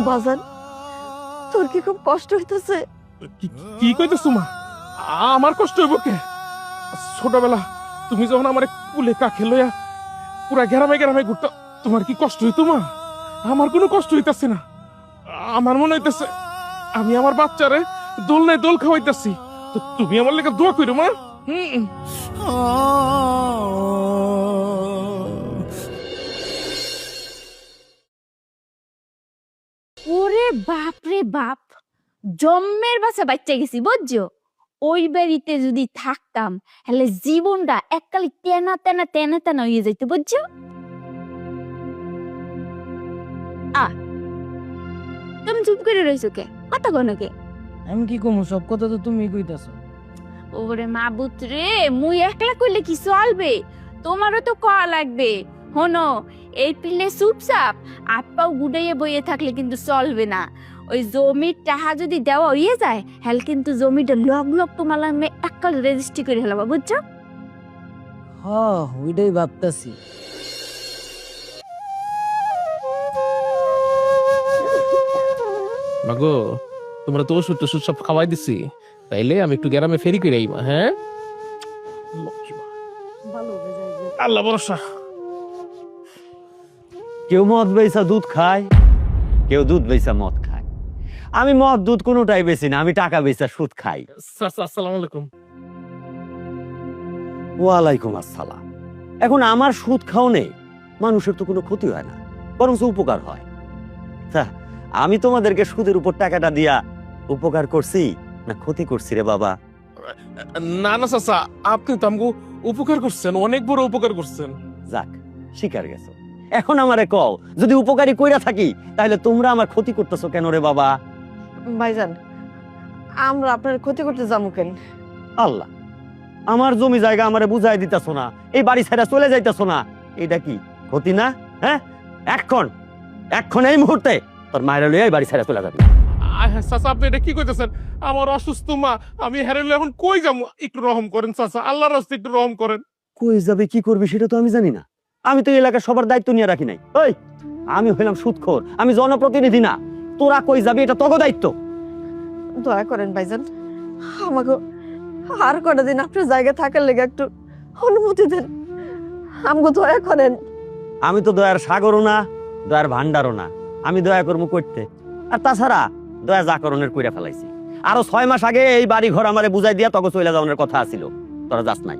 বাজান, তোর কি খুব কষ্ট হইতেছে? কি কইতেছ মা? আমার কষ্ট হইব কে? ছোটবেলা তুমি যখন আমার কুলে কাকে লইয়া পুরা গ্রামে গ্রামে ঘুরতো, তোমার কি কষ্ট হইতো মা? আমার কোনো কষ্ট হইতাছে না। আমার মনে হইতেছে আমি আমার বাচ্চারে দোলনায় দোল খাওয়াইতাছি। তো তুমি আমার লেগে দোয়া কইরো মা। ওরে বাপ রে বাপ, জম্মের বাসা বাচ্চা গেছি বুঝছো। ওই বাড়িতে যদি থাকতাম তাহলে জীবনটা এককালে তেনা তেনা তেনা তেনা হয়ে যাইতো বুঝছো। তুমি চুপ করে রইছো কে? কথা কোনো কে? আমি কি কমু, সব কথা তো তুমি কইতাছো। ওরে মাবুত রে, মুই একলা কইলে কি চলবে? তোমারও তো কয়া লাগবে। হনো, এই পিলে চুপচাপ আপাও গুডাইয়ে বইয়ে থাকলে কিন্তু চলবে না। ওই জমির টাকা যদি দেওয়া হইয়ে যায় হ্যাল কিন্তু জমিটা লগ লগ তোমার নামে এককাল রেজিস্ট্রি করে হেলাবা বুঝছো। ওইটাই ভাবতাছি। মাগো, তোমরা তো ওষুধ টষুধ সব খাওয়াই দিছি, তাইলে আমি একটু গ্রামে ফেরি করে আইবা। হ্যাঁ, আল্লাহ ভরসা। কেউ মদ বেচা দুধ খায়, কেউ দুধ বেচা মদ খায়। আমি মদ দুধ কোনোটাই বেশি না, আমি টাকা বেচা সুদ খাই। আসসালামু আলাইকুম। ওয়ালাইকুম আসসালাম। এখন আমার সুদ খাও নেই, মানুষের তো কোনো ক্ষতি হয় না, বরং উপকার হয়। আমি তোমাদেরকে সুদের উপর টাকাটা দিয়া উপকার করছি না ক্ষতি করছি রে বাবা? না না চাচা, আপনি তো আমাকে উপকার করছেন, অনেক বড় উপকার করছেন। যাক, স্বীকার গেছো। এখন আমারে কও, যদি উপকারী কইরা থাকি তাহলে তোমরা আমার ক্ষতি করতেছো কেন রে বাবা? ভাইজান, আমরা আপনার ক্ষতি করতে যাবো কেন? আল্লাহ, আমার জমি জায়গা আমারে বুঝাই দিতেছো না, এই বাড়ি ছেড়ে চলে যাইতেছো না, এটা কি ক্ষতি না? হ্যাঁ, এখন এই মুহূর্তে তোর মায়ের লইয়া এই বাড়ি ছেড়ে চলে যাবি। চাচা, আপনি এটা কি কইতেছেন? আমার অসুস্থ মা, আমি হেরেলে এখন কই যাবো? একটু রহম করেন চাচা, আল্লাহর রাস্তে একটু রহম করেন। কই যাবে কি করবি সেটা তো আমি জানি না। আমি তো এই এলাকার সবার দায়িত্ব নিয়ে রাখি নাই। ওই, আমি হইলাম সুদখোর, আমি জনপ্রতিনিধি না। তোরা কই যাবি এটা তোর দায়িত্ব। দয়া করেন ভাইজান, আমাকে আর কটা দিন আপনার জায়গায় থাকার লেগে একটু অনুমতি দেন। আমাকে দয়া করেন। আমি তো দয়ার সাগরও না, দয়ার ভান্ডারও না। আমি দয়া করবো করতে, আর তাছাড়া দয়া জাকরণের কইরা ফেলাইছি। আরো 6 মাস আগে এই বাড়ি ঘর আমারে বুঝাই দিয়া তখন চলে যাওয়ার কথা আছিল, তোরা যাস নাই।